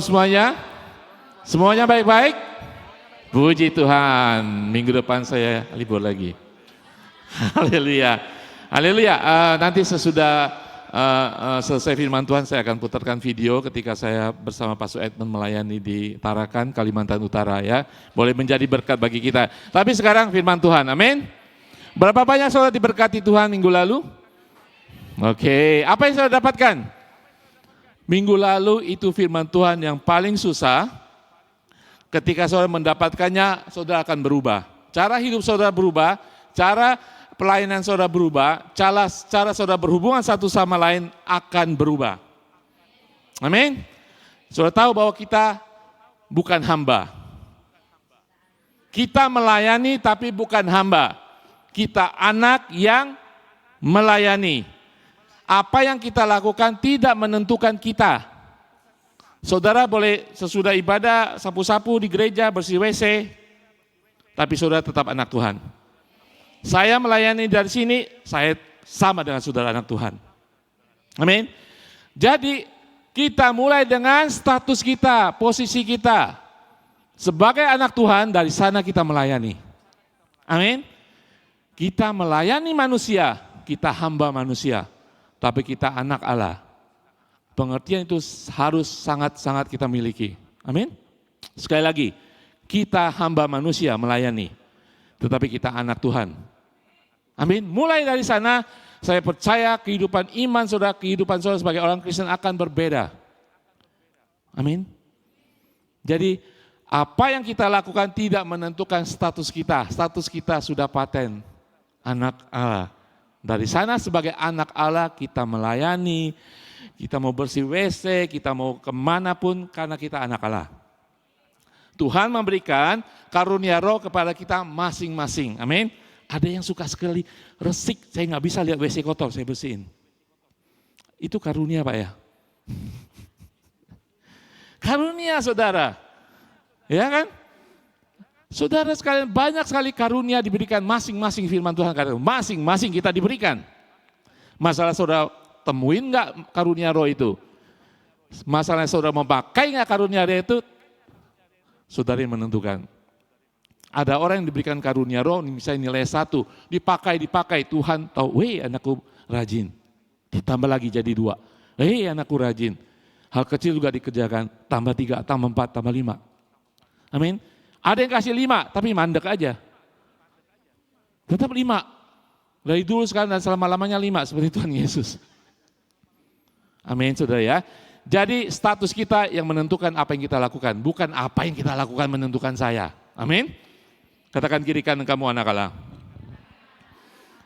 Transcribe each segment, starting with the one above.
Semuanya? Semuanya baik-baik? Puji Tuhan, minggu depan saya libur lagi. Haleluya. Haleluya. Nanti sesudah selesai firman Tuhan saya akan putarkan video ketika saya bersama Pastor Edmund melayani di Tarakan, Kalimantan Utara ya. Boleh menjadi berkat bagi kita. Tapi sekarang firman Tuhan, amin. Berapa banyak saudara diberkati Tuhan minggu lalu? Oke, apa yang saudara dapatkan? Minggu lalu itu firman Tuhan yang paling susah. Ketika saudara mendapatkannya, saudara akan berubah. Cara hidup saudara berubah, cara pelayanan saudara berubah, cara saudara berhubungan satu sama lain akan berubah. Amin. Saudara tahu bahwa kita bukan hamba. Kita melayani tapi bukan hamba. Kita anak yang melayani. Apa yang kita lakukan tidak menentukan kita. Saudara boleh sesudah ibadah sapu-sapu di gereja, bersih WC, tapi saudara tetap anak Tuhan. Saya melayani dari sini, saya sama dengan saudara anak Tuhan. Amin. Jadi kita mulai dengan status kita, posisi kita. Sebagai anak Tuhan, dari sana kita melayani. Amin. Kita melayani manusia, kita hamba manusia. Tapi kita anak Allah. Pengertian itu harus sangat-sangat kita miliki. Amin. Sekali lagi, kita hamba manusia melayani. Tetapi kita anak Tuhan. Amin. Mulai dari sana, saya percaya kehidupan iman saudara, kehidupan saudara sebagai orang Kristen akan berbeda. Amin. Jadi, apa yang kita lakukan tidak menentukan status kita. Status kita sudah paten. Anak Allah. Dari sana sebagai anak Allah kita melayani, kita mau bersih WC, kita mau kemanapun karena kita anak Allah. Tuhan memberikan karunia roh kepada kita masing-masing. Amin. Ada yang suka sekali resik, saya nggak bisa lihat WC kotor, saya bersihin. Itu karunia Pak ya. Karunia saudara. Ya kan? Saudara sekalian, banyak sekali karunia diberikan masing-masing firman Tuhan. Masing-masing kita diberikan. Masalah saudara temuin enggak karunia roh itu? Masalah saudara memakai enggak karunia roh itu? Saudara yang menentukan. Ada orang yang diberikan karunia roh, misalnya nilai 1, dipakai, Tuhan tahu, weh anakku rajin. Ditambah lagi jadi 2, anakku rajin. Hal kecil juga dikerjakan, tambah 3, tambah 4, tambah 5. Amin. Ada yang kasih 5, tapi mandek aja. Tetap 5. Dari dulu sekarang dan selama-lamanya 5, seperti Tuhan Yesus. Amin, saudara ya. Jadi status kita yang menentukan apa yang kita lakukan. Bukan apa yang kita lakukan menentukan saya. Amin. Katakan kiri kanan kamu anak Allah.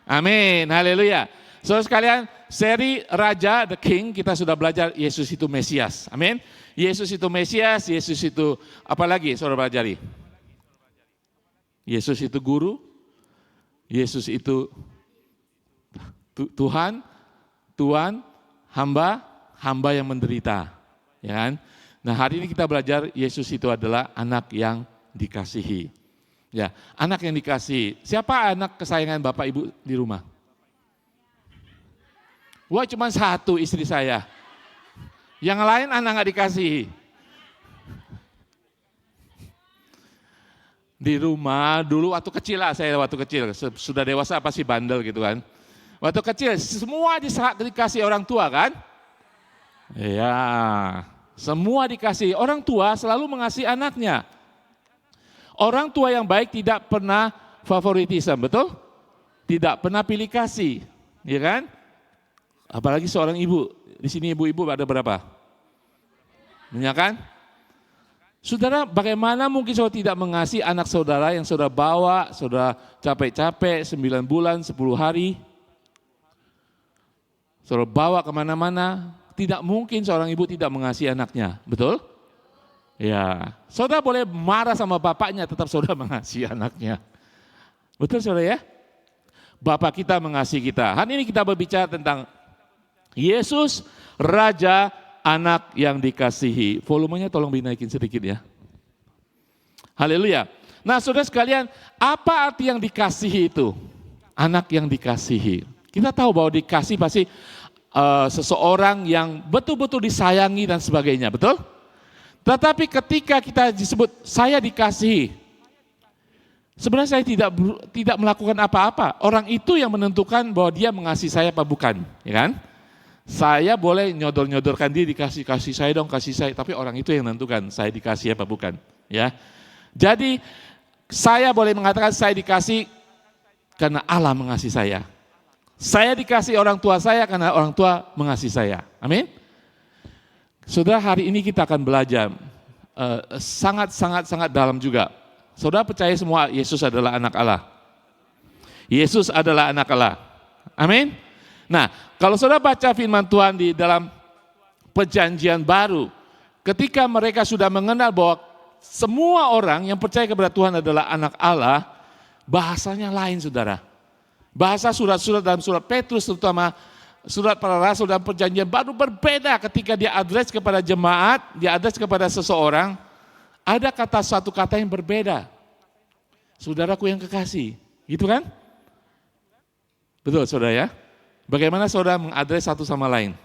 Amin, haleluya. Saudara sekalian, seri Raja, The King, kita sudah belajar Yesus itu Mesias. Amin. Yesus itu Mesias, Yesus itu apa lagi saudara pelajari? Yesus itu guru, Yesus itu Tuhan, hamba yang menderita. Ya kan? Nah hari ini kita belajar Yesus itu adalah anak yang dikasihi. Ya, anak yang dikasihi. Siapa anak kesayangan Bapak Ibu di rumah? Wah cuma 1 istri saya. Yang lain anak gak dikasihi. Di rumah dulu waktu kecil lah, saya waktu kecil, sudah dewasa pasti bandel gitu kan. Waktu kecil semua dikasih orang tua kan? Iya, semua dikasih. Orang tua selalu mengasihi anaknya. Orang tua yang baik tidak pernah favoritisme, betul? Tidak pernah pilih kasih, ya kan? Apalagi seorang ibu, di sini ibu-ibu ada berapa? Banyak kan? Saudara, bagaimana mungkin saudara tidak mengasihi anak saudara yang saudara bawa, saudara capek-capek 9 bulan, 10 hari. Saudara bawa kemana-mana, tidak mungkin seorang ibu tidak mengasihi anaknya, betul? Ya, saudara boleh marah sama bapaknya, tetap saudara mengasihi anaknya. Betul saudara ya? Bapak kita mengasihi kita. Hari ini kita berbicara tentang Yesus, Raja, anak yang dikasihi. Volumenya tolong dinaikin sedikit ya. Haleluya. Nah saudara sekalian, apa arti yang dikasihi itu? Anak yang dikasihi. Kita tahu bahwa dikasih pasti seseorang yang betul-betul disayangi dan sebagainya, betul? Tetapi ketika kita disebut saya dikasihi, sebenarnya saya tidak melakukan apa-apa. Orang itu yang menentukan bahwa dia mengasihi saya apa bukan, ya kan? Saya boleh nyodor-nyodorkan dia dikasih saya dong, kasih saya, tapi orang itu yang menentukan saya dikasih apa bukan, ya. Jadi saya boleh mengatakan saya dikasih karena Allah mengasihi saya. Saya dikasih orang tua saya karena orang tua mengasihi saya. Amin. Saudara, hari ini kita akan belajar sangat dalam juga. Saudara percaya semua Yesus adalah anak Allah. Yesus adalah anak Allah. Amin. Nah, kalau saudara baca firman Tuhan di dalam perjanjian baru, ketika mereka sudah mengenal bahwa semua orang yang percaya kepada Tuhan adalah anak Allah, bahasanya lain, saudara. Bahasa surat-surat dalam surat Petrus, terutama surat para rasul dan perjanjian baru berbeda ketika dia address kepada jemaat, dia address kepada seseorang, ada satu kata yang berbeda. Saudaraku yang kekasih, gitu kan? Betul saudara ya? Bagaimana saudara mengadres satu sama lain?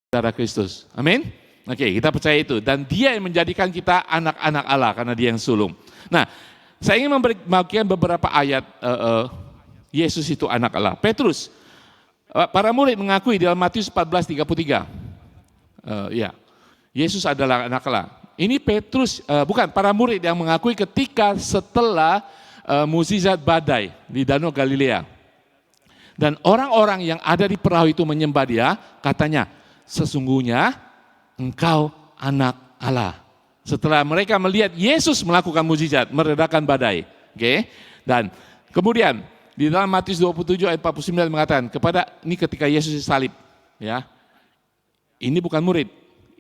Saudara Kristus. Amin. Oke, kita percaya itu. Dan dia yang menjadikan kita anak-anak Allah karena dia yang sulung. Nah, saya ingin membagikan beberapa ayat Yesus itu anak Allah. Petrus, para murid mengakui dalam Matius 14:33. Ya, Yesus adalah anak Allah. Ini Petrus, bukan para murid yang mengakui ketika setelah mukjizat badai di Danau Galilea. Dan orang-orang yang ada di perahu itu menyembah dia, katanya, sesungguhnya engkau anak Allah. Setelah mereka melihat Yesus melakukan mukjizat, meredakan badai. Oke? Dan kemudian di dalam Matius 27 ayat 49 mengatakan, ini ketika Yesus disalib, ya. Ini bukan murid,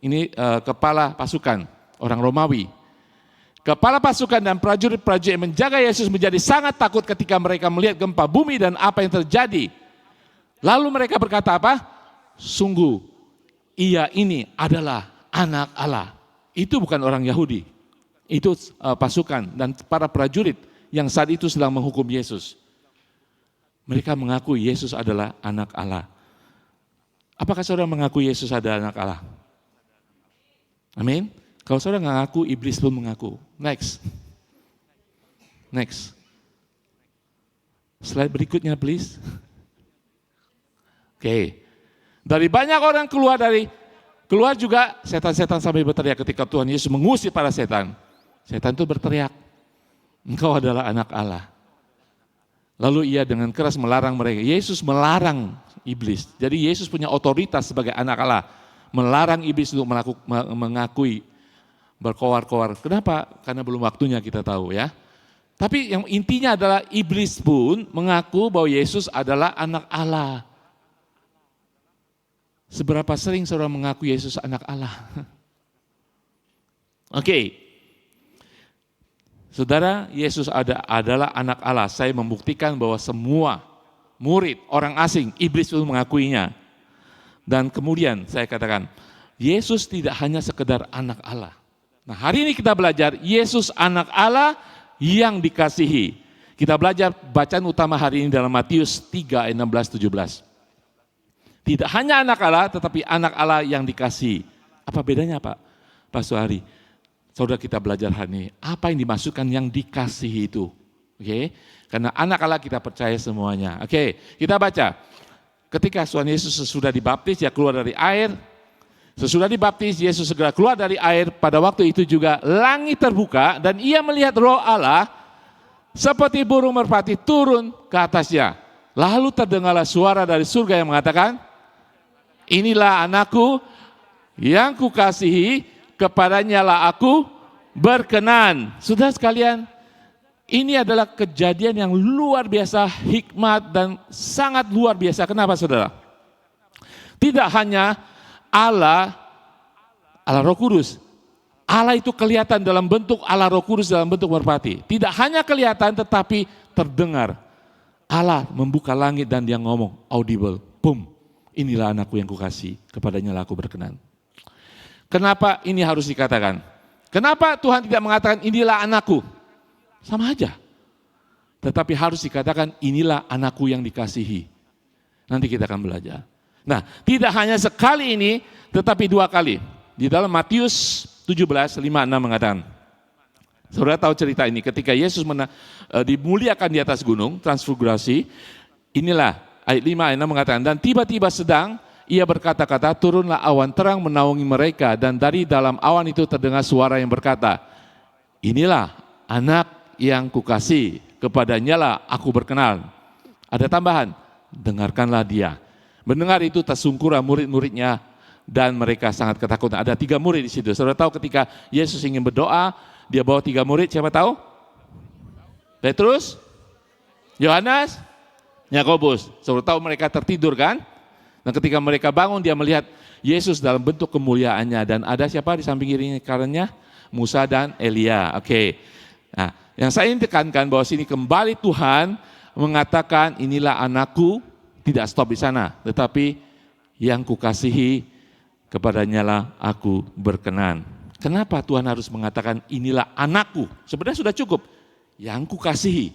ini kepala pasukan orang Romawi. Kepala pasukan dan prajurit-prajurit yang menjaga Yesus menjadi sangat takut ketika mereka melihat gempa bumi dan apa yang terjadi. Lalu mereka berkata apa? Sungguh ia ini adalah anak Allah. Itu bukan orang Yahudi. Itu pasukan dan para prajurit yang saat itu sedang menghukum Yesus. Mereka mengaku Yesus adalah anak Allah. Apakah saudara mengaku Yesus adalah anak Allah? Amin. Kalau saudara nggak ngaku, iblis pun mengaku. Next. Slide berikutnya please. Oke. Dari banyak orang keluar juga setan-setan sampai berteriak ketika Tuhan Yesus mengusir para setan. Setan itu berteriak, engkau adalah anak Allah. Lalu ia dengan keras melarang mereka. Yesus melarang iblis. Jadi Yesus punya otoritas sebagai anak Allah. Melarang iblis untuk mengakui berkoar-koar. Kenapa? Karena belum waktunya kita tahu ya. Tapi yang intinya adalah iblis pun mengaku bahwa Yesus adalah anak Allah. Seberapa sering saudara mengaku Yesus anak Allah? Oke. Saudara, Yesus adalah anak Allah. Saya membuktikan bahwa semua murid, orang asing, iblis itu mengakuinya. Dan kemudian saya katakan, Yesus tidak hanya sekedar anak Allah. Nah, hari ini kita belajar Yesus anak Allah yang dikasihi. Kita belajar bacaan utama hari ini dalam Matius 3 ayat 16-17. Tidak hanya anak Allah, tetapi anak Allah yang dikasihi. Apa bedanya Pak Suhari? Saudara, kita belajar hari ini, apa yang dimaksudkan yang dikasihi itu? Oke, karena anak Allah kita percaya semuanya. Oke, kita baca. Ketika Tuhan Yesus sesudah dibaptis, dia keluar dari air. Sesudah dibaptis, Yesus segera keluar dari air. Pada waktu itu juga langit terbuka dan ia melihat Roh Allah seperti burung merpati turun ke atasnya. Lalu terdengarlah suara dari surga yang mengatakan, inilah anakku yang kukasihi, kepadanya lah aku berkenan. Saudara sekalian, ini adalah kejadian yang luar biasa, hikmat dan sangat luar biasa. Kenapa saudara? Tidak hanya Allah Roh Kudus. Allah itu kelihatan dalam bentuk Allah Roh Kudus, dalam bentuk merpati. Tidak hanya kelihatan tetapi terdengar. Allah membuka langit dan dia ngomong, audible, boom. Inilah anakku yang kukasihi, kepadanya lah aku berkenan. Kenapa ini harus dikatakan? Kenapa Tuhan tidak mengatakan inilah anakku? Sama aja. Tetapi harus dikatakan inilah anakku yang dikasihi. Nanti kita akan belajar. Nah, tidak hanya sekali ini, tetapi 2 kali. Di dalam Matius 17, 5-6 mengatakan. Saudara tahu cerita ini, ketika Yesus dimuliakan di atas gunung, transfigurasi, inilah ayat 5, ayat 6 mengatakan, dan tiba-tiba sedang ia berkata-kata, turunlah awan terang menaungi mereka, dan dari dalam awan itu terdengar suara yang berkata, inilah anak yang kukasihi, kepadanya lah aku berkenan. Ada tambahan, dengarkanlah dia. Mendengar itu tersungkurlah murid-muridnya, dan mereka sangat ketakutan. Ada 3 murid di situ. Saudara tahu ketika Yesus ingin berdoa, dia bawa 3 murid, siapa tahu? Petrus, Yohanes, Yakobus. Saudara tahu mereka tertidur kan? Dan ketika mereka bangun, dia melihat Yesus dalam bentuk kemuliaannya. Dan ada siapa di samping kiri kanannya? Musa dan Elia. Oke. Nah, yang saya ingin tekankan bahwa sini kembali Tuhan mengatakan inilah anakku, tidak stop di sana. Tetapi yang kukasihi, kepadanya lah aku berkenan. Kenapa Tuhan harus mengatakan inilah anakku? Sebenarnya sudah cukup. Yang kukasihi.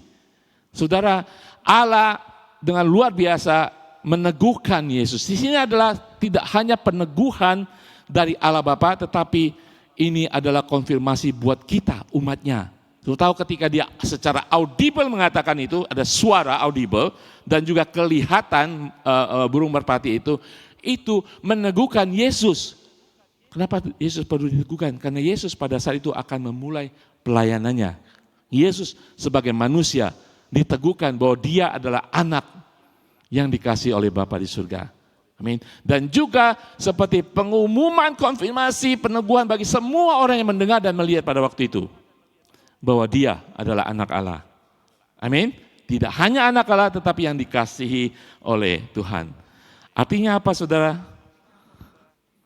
Saudara, Allah dengan luar biasa meneguhkan Yesus. Di sini adalah tidak hanya peneguhan dari Allah Bapa, tetapi ini adalah konfirmasi buat kita, umatnya. Lu tahu ketika dia secara audible mengatakan itu, ada suara audible, dan juga kelihatan burung merpati itu meneguhkan Yesus. Kenapa Yesus perlu diteguhkan? Karena Yesus pada saat itu akan memulai pelayanannya. Yesus sebagai manusia diteguhkan bahwa dia adalah anak yang dikasih oleh Bapa di surga. Amin. Dan juga seperti pengumuman, konfirmasi, peneguhan bagi semua orang yang mendengar dan melihat pada waktu itu. Bahwa dia adalah anak Allah. Amin. Tidak hanya anak Allah tetapi yang dikasihi oleh Tuhan. Artinya apa saudara?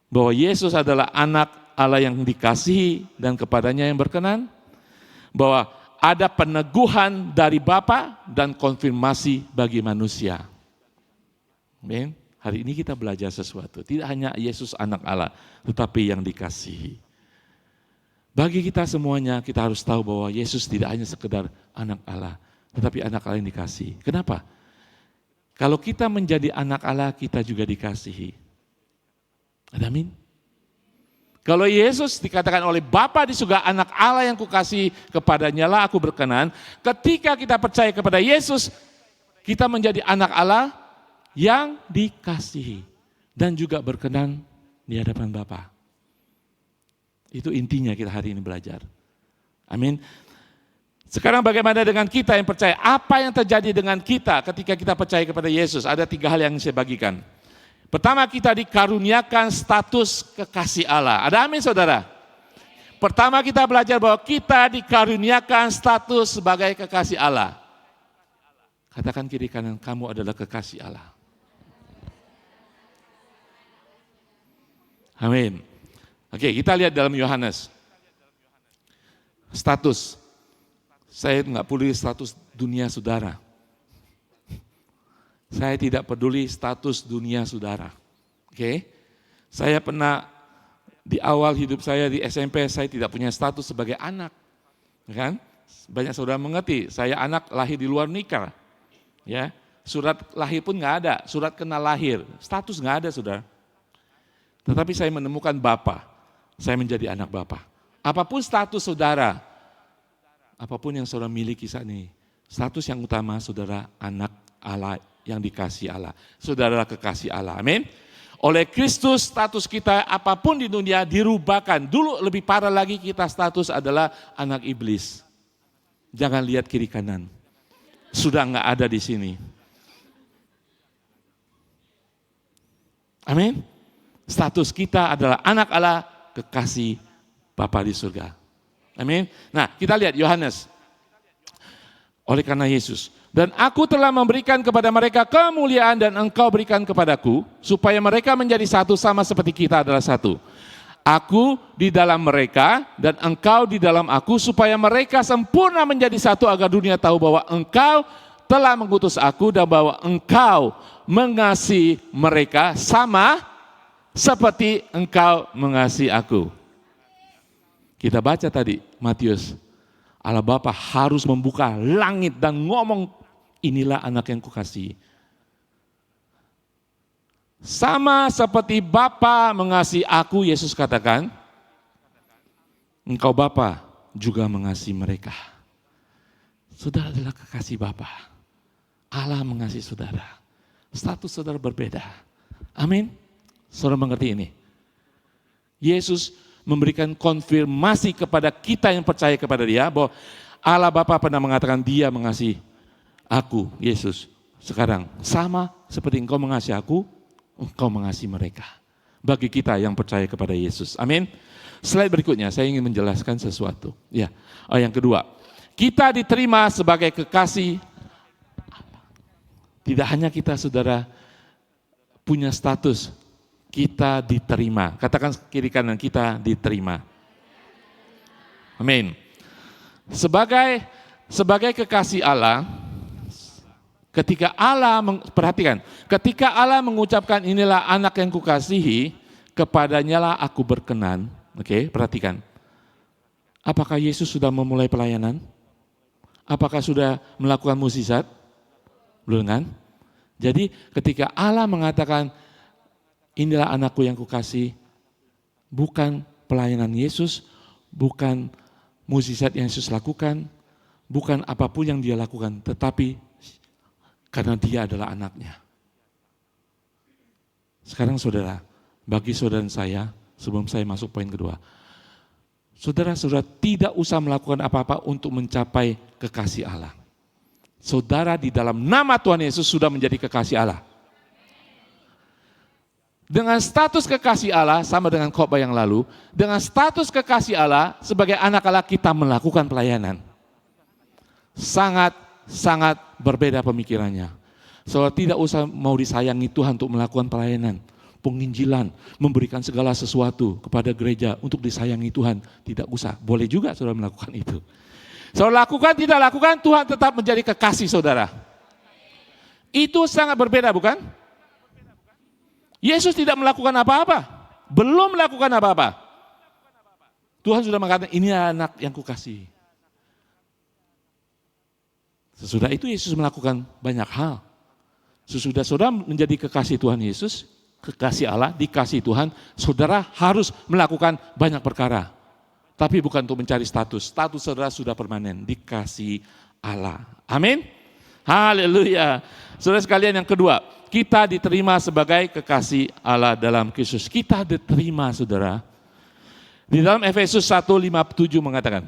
Bahwa Yesus adalah anak Allah yang dikasihi dan kepadanya yang berkenan. Bahwa ada peneguhan dari Bapa dan konfirmasi bagi manusia. Amin. Hari ini kita belajar sesuatu. Tidak hanya Yesus anak Allah, tetapi yang dikasihi. Bagi kita semuanya, kita harus tahu bahwa Yesus tidak hanya sekedar anak Allah, tetapi anak Allah yang dikasihi. Kenapa? Kalau kita menjadi anak Allah, kita juga dikasihi. Amin. Kalau Yesus dikatakan oleh Bapa di surga, anak Allah yang kukasihi, kepadanya lah aku berkenan. Ketika kita percaya kepada Yesus, kita menjadi anak Allah yang dikasihi dan juga berkenan di hadapan Bapa. Itu intinya kita hari ini belajar. Amin. Sekarang bagaimana dengan kita yang percaya? Apa yang terjadi dengan kita ketika kita percaya kepada Yesus? Ada 3 hal yang saya bagikan. Pertama, kita dikaruniakan status kekasih Allah. Ada amin saudara? Pertama kita belajar bahwa kita dikaruniakan status sebagai kekasih Allah. Katakan kiri kanan, kamu adalah kekasih Allah. Amin. Oke, kita lihat dalam Yohanes. Status. Saya nggak peduli status dunia saudara. Saya tidak peduli status dunia saudara. Oke? Saya pernah di awal hidup saya di SMP, saya tidak punya status sebagai anak. Kan? Banyak saudara mengerti, saya anak lahir di luar nikah. Ya, surat lahir pun nggak ada, surat kenal lahir, status nggak ada saudara. Tetapi saya menemukan Bapa, saya menjadi anak Bapa. Apapun status saudara, apapun yang saudara miliki saat ini, status yang utama saudara anak Allah yang dikasih Allah. Saudara kekasih Allah, amin. Oleh Kristus status kita apapun di dunia dirubahkan. Dulu lebih parah lagi kita status adalah anak iblis. Jangan lihat kiri kanan. Sudah enggak ada di sini. Amin. Status kita adalah anak Allah, kekasih Bapa di surga. Amin. Nah, kita lihat Yohanes. Oleh karena Yesus. Dan aku telah memberikan kepada mereka kemuliaan dan engkau berikan kepadaku, supaya mereka menjadi satu sama seperti kita adalah satu. Aku di dalam mereka dan engkau di dalam aku, supaya mereka sempurna menjadi satu agar dunia tahu bahwa engkau telah mengutus aku dan bahwa engkau mengasihi mereka sama seperti engkau mengasihi aku. Kita baca tadi Matius, Allah Bapa harus membuka langit dan ngomong, inilah anak yang kukasihi. Sama seperti Bapa mengasihi aku, Yesus katakan, engkau Bapa juga mengasihi mereka. Saudara adalah kekasih Bapa. Allah mengasihi saudara. Status saudara berbeda. Amin. Saudara mengerti ini? Yesus memberikan konfirmasi kepada kita yang percaya kepada Dia bahwa Allah Bapa pernah mengatakan Dia mengasihi aku, Yesus. Sekarang sama seperti engkau mengasihi aku, engkau mengasihi mereka. Bagi kita yang percaya kepada Yesus. Amin. Slide berikutnya saya ingin menjelaskan sesuatu. Ya. Yang kedua, kita diterima sebagai kekasih. Tidak hanya kita saudara punya status, kita diterima. Katakan kiri kanan, kita diterima. Amin. Sebagai kekasih Allah, ketika Allah, perhatikan, ketika Allah mengucapkan inilah anak yang kukasihi, kepadanya lah aku berkenan. Oke, perhatikan. Apakah Yesus sudah memulai pelayanan? Apakah sudah melakukan mukjizat? Belum kan? Jadi ketika Allah mengatakan inilah anakku yang kukasihi, bukan pelayanan Yesus, bukan mukjizat yang Yesus lakukan, bukan apapun yang dia lakukan, tetapi karena dia adalah anaknya. Sekarang saudara, bagi saudara dan saya, sebelum saya masuk poin kedua, saudara-saudara tidak usah melakukan apa-apa untuk mencapai kekasih Allah. Saudara di dalam nama Tuhan Yesus sudah menjadi kekasih Allah. Dengan status kekasih Allah, sama dengan khotbah yang lalu, dengan status kekasih Allah, sebagai anak Allah kita melakukan pelayanan. Sangat berbeda pemikirannya. Saudara tidak usah mau disayangi Tuhan untuk melakukan pelayanan, penginjilan, memberikan segala sesuatu kepada gereja untuk disayangi Tuhan. Tidak usah, boleh juga saudara melakukan itu. Saudara lakukan, tidak lakukan, Tuhan tetap menjadi kekasih saudara. Itu sangat berbeda bukan? Yesus tidak melakukan apa-apa, belum melakukan apa-apa. Tuhan sudah mengatakan ini anak yang kukasihi. Sesudah itu Yesus melakukan banyak hal. Sesudah saudara menjadi kekasih Tuhan Yesus, kekasih Allah, dikasih Tuhan, saudara harus melakukan banyak perkara. Tapi bukan untuk mencari status. Status saudara sudah permanen, dikasih Allah. Amin. Haleluya. Saudara sekalian yang kedua, kita diterima sebagai kekasih Allah dalam Kristus. Kita diterima saudara. Di dalam Efesus 1:5-7 mengatakan,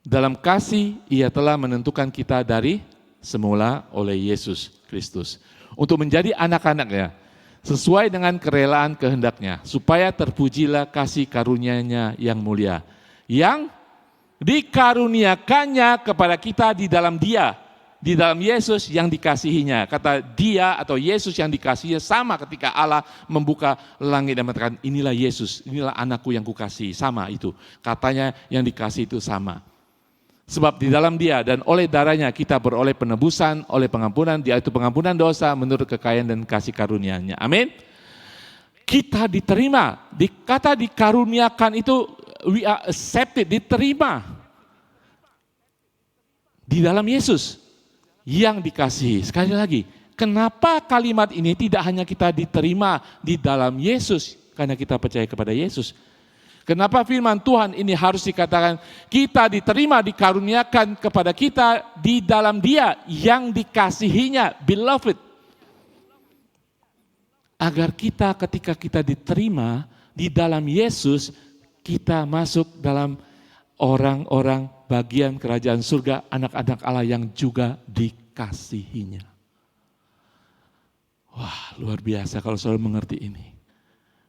dalam kasih ia telah menentukan kita dari semula oleh Yesus Kristus untuk menjadi anak-anaknya sesuai dengan kerelaan kehendaknya, supaya terpujilah kasih karunia-Nya yang mulia, yang dikaruniakannya kepada kita di dalam Dia, di dalam Yesus yang dikasihinya. Kata dia atau Yesus yang dikasihinya sama ketika Allah membuka langit dan mengatakan, inilah Yesus, inilah anakku yang kukasihi. Sama itu, katanya yang dikasihi itu sama. Sebab di dalam dia dan oleh darahnya kita beroleh penebusan, oleh pengampunan, yaitu pengampunan dosa menurut kekayaan dan kasih karunia-Nya. Amin. Kita diterima, kata dikaruniakan itu, we are accepted, diterima di dalam Yesus yang dikasihi. Sekali lagi, kenapa kalimat ini tidak hanya kita diterima di dalam Yesus karena kita percaya kepada Yesus? Kenapa firman Tuhan ini harus dikatakan kita diterima, dikaruniakan kepada kita di dalam Dia yang dikasihinya, beloved. Agar kita ketika kita diterima di dalam Yesus, kita masuk dalam orang-orang bagian kerajaan surga, anak-anak Allah yang juga dikasihinya. Wah, luar biasa kalau saudara mengerti ini.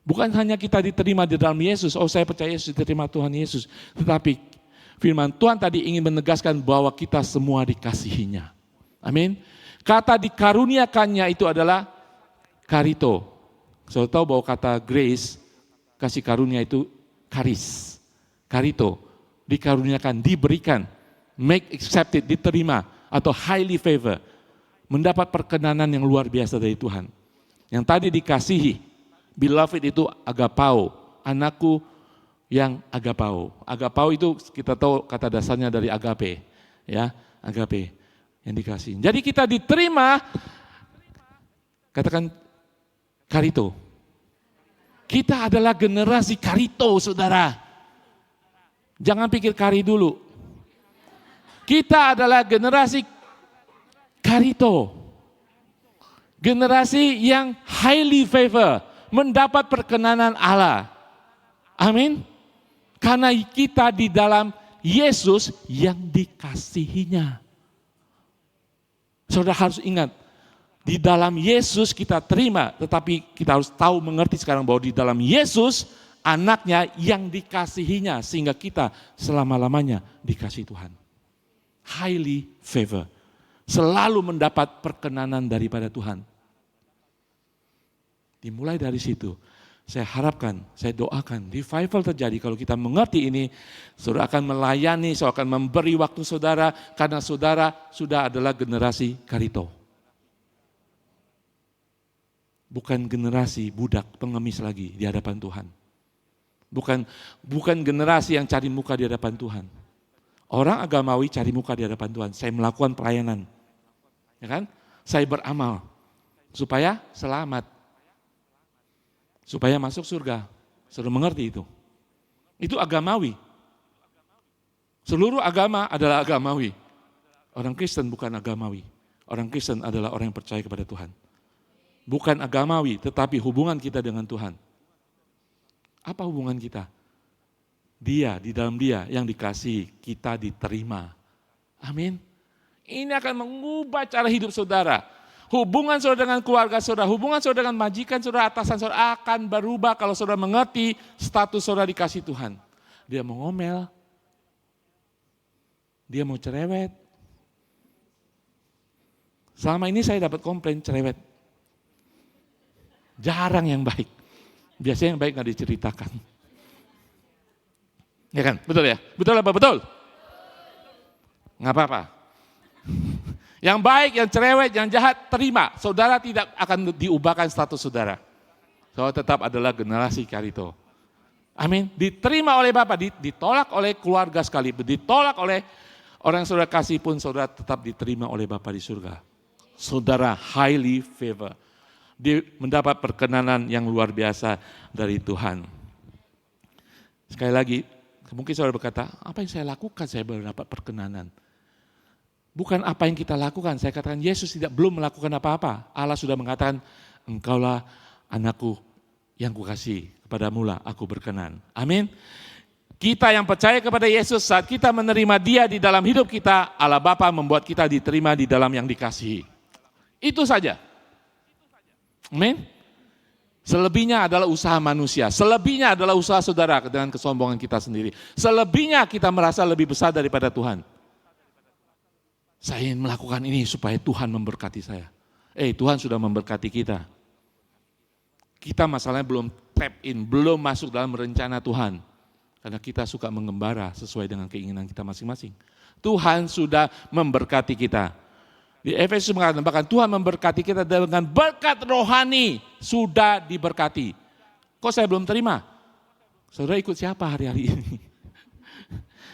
Bukan hanya kita diterima di dalam Yesus, oh saya percaya Yesus, diterima Tuhan Yesus. Tetapi firman Tuhan tadi ingin menegaskan bahwa kita semua dikasihinya. Amin. Kata dikaruniakannya itu adalah karito. Saudara tahu bahwa kata grace, kasih karunia itu karis. Karito, dikaruniakan, diberikan, make accepted, diterima, atau highly favor. Mendapat perkenanan yang luar biasa dari Tuhan. Yang tadi dikasihi, beloved itu agapao, anakku yang agapao. Agapao itu kita tahu kata dasarnya dari agape, ya, agape yang dikasihi. Jadi kita diterima, katakan karito. Kita adalah generasi karito, saudara. Jangan pikir kari dulu. Kita adalah generasi karito. Generasi yang highly favor, mendapat perkenanan Allah. Amin. Karena kita di dalam Yesus yang dikasihinya. Saudara harus ingat, di dalam Yesus kita terima, tetapi kita harus tahu mengerti sekarang bahwa di dalam Yesus anaknya yang dikasihinya, sehingga kita selama-lamanya dikasihi Tuhan. Highly favor, selalu mendapat perkenanan daripada Tuhan. Dimulai dari situ, saya harapkan, saya doakan, revival terjadi kalau kita mengerti ini, saudara akan melayani, saudara akan memberi waktu saudara, karena saudara sudah adalah generasi karito. Bukan generasi budak pengemis lagi di hadapan Tuhan. Bukan generasi yang cari muka di hadapan Tuhan. Orang agamawi cari muka di hadapan Tuhan. Saya melakukan pelayanan, ya kan? Saya beramal supaya selamat, supaya masuk surga. Saudara mengerti itu? Itu agamawi. Seluruh agama adalah agamawi. Orang Kristen bukan agamawi. Orang Kristen adalah orang yang percaya kepada Tuhan. Bukan agamawi, tetapi hubungan kita dengan Tuhan. Apa hubungan kita? Dia, di dalam Dia yang dikasihi, kita diterima. Amin. Ini akan mengubah cara hidup saudara. Hubungan saudara dengan keluarga saudara, hubungan saudara dengan majikan saudara, atasan saudara akan berubah kalau saudara mengerti status saudara dikasih Tuhan. Dia mau ngomel, dia mau cerewet. Selama ini saya dapat komplain cerewet. Jarang yang baik. Biasanya yang baik nggak diceritakan. Ya kan? Betul ya? Betul apa? Betul? Nggak apa-apa. Yang baik, yang cerewet, yang jahat, terima. Saudara tidak akan diubahkan status saudara. Saudara tetap adalah generasi karito. Amin. Diterima oleh Bapa, ditolak oleh keluarga sekalipun, ditolak oleh orang yang saudara kasih pun, saudara tetap diterima oleh Bapa di surga. Saudara highly favor. Dia mendapat perkenanan yang luar biasa dari Tuhan. Sekali lagi, mungkin saudara berkata, apa yang saya lakukan saya mendapat perkenanan? Bukan apa yang kita lakukan, saya katakan Yesus belum melakukan apa-apa. Allah sudah mengatakan, engkaulah anakku yang kukasihi, kepadamulah aku berkenan. Amin. Kita yang percaya kepada Yesus, saat kita menerima Dia di dalam hidup kita, Allah Bapa membuat kita diterima di dalam yang dikasihi. Itu saja. Amin. Selebihnya adalah usaha manusia, selebihnya adalah usaha saudara dengan kesombongan kita sendiri. Selebihnya kita merasa lebih besar daripada Tuhan. Saya ingin melakukan ini supaya Tuhan memberkati saya. Tuhan sudah memberkati kita. Kita masalahnya belum tap in, belum masuk dalam rencana Tuhan. Karena kita suka mengembara sesuai dengan keinginan kita masing-masing. Tuhan sudah memberkati kita. Di Efesus mengatakan, bahkan Tuhan memberkati kita dengan berkat rohani, sudah diberkati. Kok saya belum terima? Saudara ikut siapa hari-hari ini?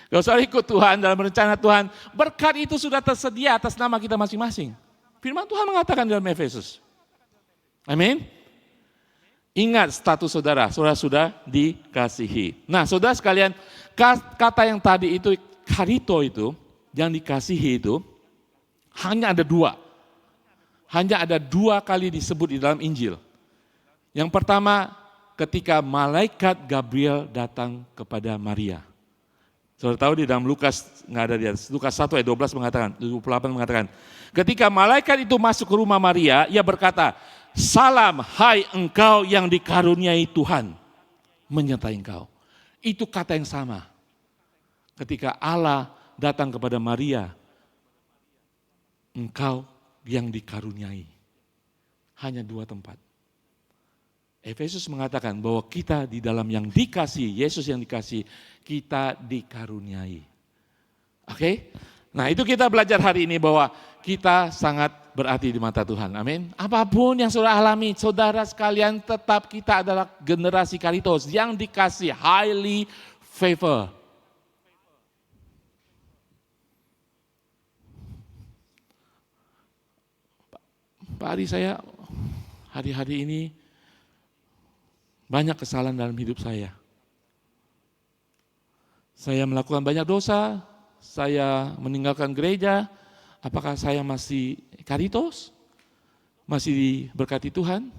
Kalau saudara ikut Tuhan dalam rencana Tuhan, berkat itu sudah tersedia atas nama kita masing-masing. Firman Tuhan mengatakan dalam Efesus. Amin. Ingat status saudara, saudara sudah dikasihi. Nah saudara sekalian, kata yang tadi itu, karito itu, yang dikasihi itu, hanya ada dua. Hanya ada dua kali disebut di dalam Injil. Yang pertama, ketika malaikat Gabriel datang kepada Maria. Saudara tahu di dalam Lukas, nggak ada di atas, Lukas 1 ayat 12 mengatakan, 28 mengatakan, ketika malaikat itu masuk ke rumah Maria, ia berkata, salam hai engkau yang dikaruniai Tuhan, menyertai engkau. Itu kata yang sama. Ketika Allah datang kepada Maria, engkau yang dikaruniai. Hanya dua tempat. Efesus mengatakan bahwa kita di dalam yang dikasihi, Yesus yang dikasihi, kita dikaruniai. Oke? Nah itu kita belajar hari ini bahwa kita sangat berarti di mata Tuhan. Amin. Apapun yang saudara alami, saudara sekalian tetap kita adalah generasi karitos yang dikasih highly favor. Pak Ari, saya hari-hari ini banyak kesalahan dalam hidup saya. Saya melakukan banyak dosa, saya meninggalkan gereja. Apakah saya masih karitos? Masih diberkati Tuhan?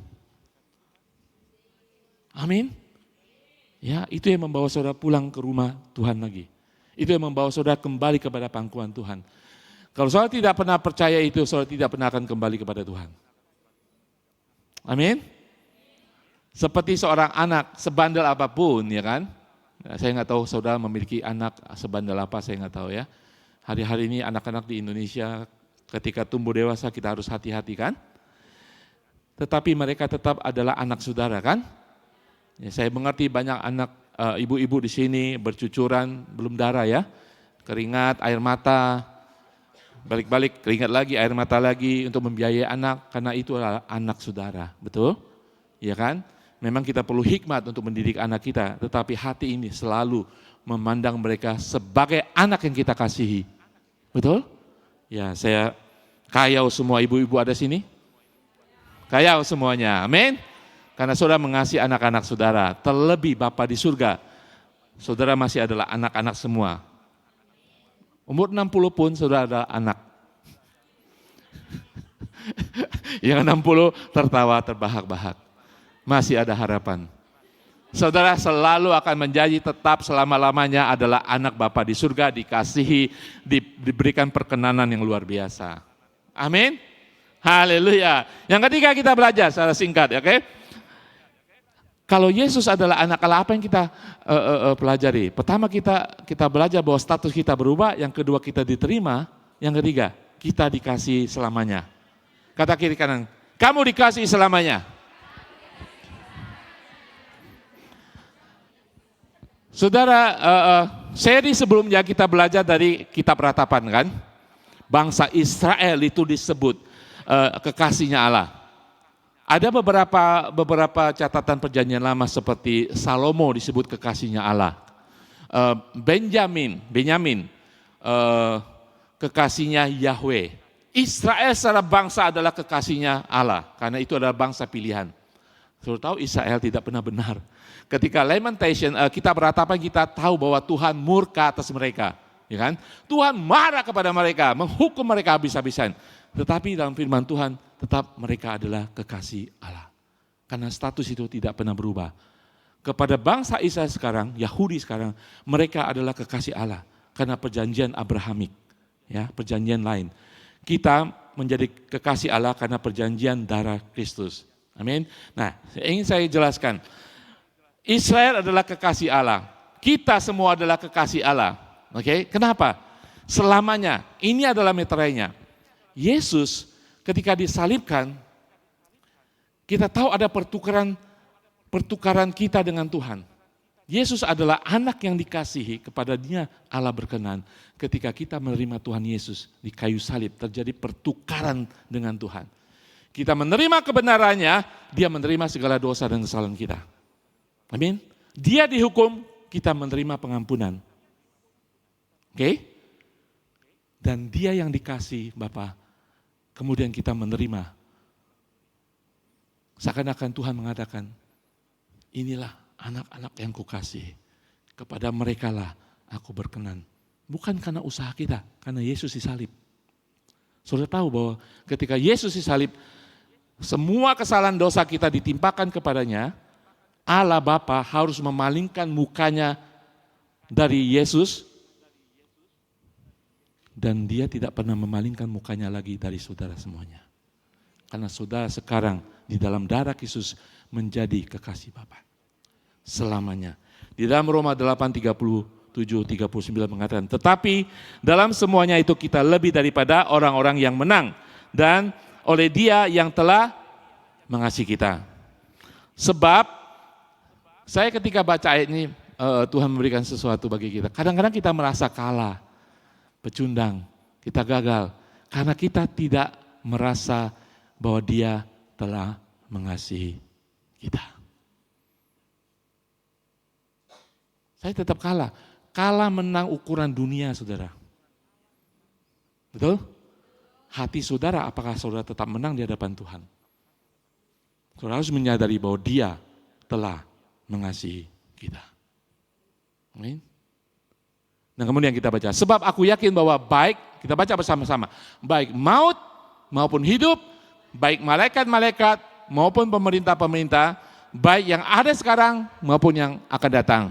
Amin. Ya, itu yang membawa saudara pulang ke rumah Tuhan lagi. Itu yang membawa saudara kembali kepada pangkuan Tuhan. Kalau saudara tidak pernah percaya itu, saudara tidak pernah akan kembali kepada Tuhan. Amin. Seperti seorang anak, sebandel apapun, ya kan? Saya nggak tahu saudara memiliki anak sebandel apa, saya nggak tahu ya. Hari-hari ini anak-anak di Indonesia ketika tumbuh dewasa kita harus hati-hati kan? Tetapi mereka tetap adalah anak saudara kan? Ya, saya mengerti banyak anak ibu-ibu di sini bercucuran, belum darah ya. Keringat, air mata, balik-balik keringat lagi, air mata lagi untuk membiayai anak karena itu adalah anak saudara, betul? Ya kan? Memang kita perlu hikmat untuk mendidik anak kita, tetapi hati ini selalu memandang mereka sebagai anak yang kita kasihi. Betul? Ya, saya kayau semua ibu-ibu ada sini. Kayau semuanya, amin. Karena saudara mengasihi anak-anak saudara, terlebih Bapa di surga. Saudara masih adalah anak-anak semua. Umur 60 pun saudara adalah anak. Yang 60 tertawa terbahak-bahak. Masih ada harapan. Saudara selalu akan menjadi tetap selama-lamanya adalah anak Bapa di surga, dikasihi, diberikan perkenanan yang luar biasa. Amin. Haleluya. Yang ketiga kita belajar secara singkat, oke? Kalau Yesus adalah anak Allah, apa yang kita pelajari? Pertama kita belajar bahwa status kita berubah, yang kedua kita diterima, yang ketiga kita dikasihi selamanya. Kata kiri kanan, kamu dikasihi selamanya. Saudara, seri sebelumnya kita belajar dari kitab Ratapan kan? Bangsa Israel itu disebut kekasihnya Allah. Ada beberapa catatan perjanjian lama seperti Salomo disebut kekasihnya Allah. Benyamin, kekasihnya Yahweh. Israel secara bangsa adalah kekasihnya Allah, karena itu adalah bangsa pilihan. Saudara tahu Israel tidak pernah benar. Ketika Lamentation, kitab Ratapan kita tahu bahwa Tuhan murka atas mereka. Ya kan? Tuhan marah kepada mereka, menghukum mereka habis-habisan. Tetapi dalam firman Tuhan, tetap mereka adalah kekasih Allah. Karena status itu tidak pernah berubah. Kepada bangsa Israel sekarang, Yahudi sekarang, mereka adalah kekasih Allah. Karena perjanjian Abrahamik, ya, perjanjian lain. Kita menjadi kekasih Allah karena perjanjian darah Kristus. Amin. Nah, ingin saya jelaskan. Israel adalah kekasih Allah. Kita semua adalah kekasih Allah. Oke, kenapa? selamanya. Ini adalah meterainya. Yesus ketika disalibkan, kita tahu ada pertukaran kita dengan Tuhan. Yesus adalah anak yang dikasihi, kepadanya Allah berkenan. Ketika kita menerima Tuhan Yesus di kayu salib, terjadi pertukaran dengan Tuhan. Kita menerima kebenarannya, dia menerima segala dosa dan kesalahan kita. Amin. Dia dihukum, kita menerima pengampunan. Oke? Dan dia yang dikasih Bapa, kemudian kita menerima. Seakan-akan Tuhan mengatakan, inilah anak-anak yang kukasih, kepada mereka lah aku berkenan. Bukan karena usaha kita, karena Yesus disalib. Saudara tahu bahwa ketika Yesus disalib, semua kesalahan dosa kita ditimpakan kepadanya, Allah Bapa harus memalingkan mukanya dari Yesus, dan dia tidak pernah memalingkan mukanya lagi dari saudara semuanya. Karena saudara sekarang di dalam darah Yesus menjadi kekasih Bapa selamanya. Di dalam Roma 8:37-39 mengatakan, tetapi dalam semuanya itu kita lebih daripada orang-orang yang menang, dan oleh Dia yang telah mengasihi kita. Sebab saya ketika baca ayat ini, Tuhan memberikan sesuatu bagi kita. Kadang-kadang kita merasa kalah, pecundang, kita gagal, karena kita tidak merasa bahwa Dia telah mengasihi kita. Saya tetap kalah. Kalah menang ukuran dunia, saudara. Betul? Hati saudara, apakah saudara tetap menang di hadapan Tuhan? Saudara harus menyadari bahwa Dia telah mengasihi kita. Amin. Nah kemudian kita baca, sebab aku yakin bahwa baik, kita baca bersama-sama, baik maut maupun hidup, baik malaikat-malaikat maupun pemerintah-pemerintah, baik yang ada sekarang maupun yang akan datang,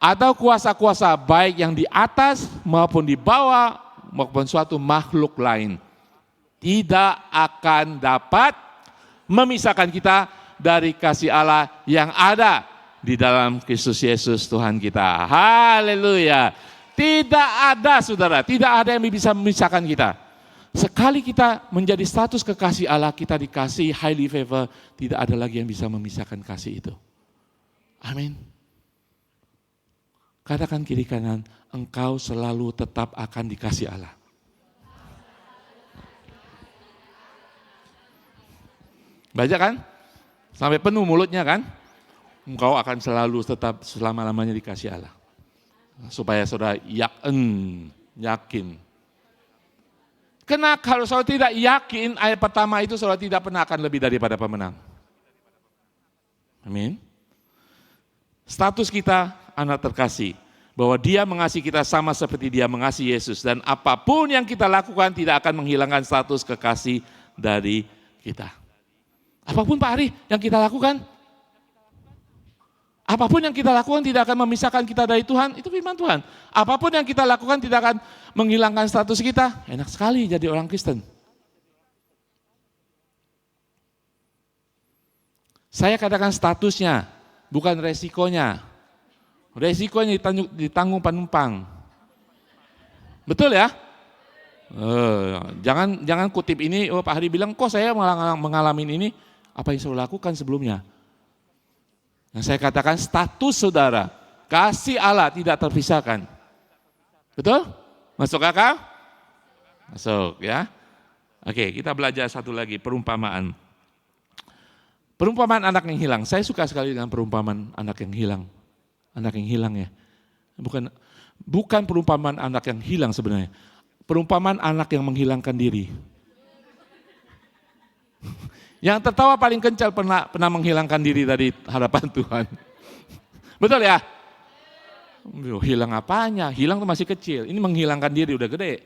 atau kuasa-kuasa baik yang di atas maupun di bawah maupun suatu makhluk lain, tidak akan dapat memisahkan kita dari kasih Allah yang ada di dalam Kristus Yesus Tuhan kita. Haleluya. Tidak ada saudara, tidak ada yang bisa memisahkan kita. Sekali kita menjadi status kekasih Allah, kita dikasih highly favor, tidak ada lagi yang bisa memisahkan kasih itu. Amin. Katakan kiri kanan, engkau selalu tetap akan dikasih Allah. Baca kan? Sampai penuh mulutnya kan? Engkau akan selalu tetap selama-lamanya dikasih Allah. Supaya saudara yakin. Karena kalau saudara tidak yakin, ayat pertama itu saudara tidak pernah akan lebih daripada pemenang. Amin. Status kita anak terkasih, bahwa Dia mengasihi kita sama seperti Dia mengasihi Yesus, dan apapun yang kita lakukan tidak akan menghilangkan status kekasih dari kita. Apapun Pak Ari yang kita lakukan, apapun yang kita lakukan tidak akan memisahkan kita dari Tuhan, itu firman Tuhan. Apapun yang kita lakukan tidak akan menghilangkan status kita. Enak sekali jadi orang Kristen. Saya katakan statusnya, bukan resikonya. Resikonya ditanggung penumpang. Betul ya? Jangan kutip ini, Pak Hari bilang, kok saya mengalami ini, apa yang saya lakukan sebelumnya? Yang saya katakan status saudara, kasih Allah tidak terpisahkan. Betul? Masuk akal? Masuk ya. Oke, kita belajar satu lagi, perumpamaan. Perumpamaan anak yang hilang. Saya suka sekali dengan perumpamaan anak yang hilang. Anak yang hilang ya. Bukan perumpamaan anak yang hilang sebenarnya. Perumpamaan anak yang menghilangkan diri. Yang tertawa paling kencang pernah menghilangkan diri dari hadapan Tuhan. Betul ya? Hilang apanya? Hilang tuh masih kecil. Ini menghilangkan diri udah gede.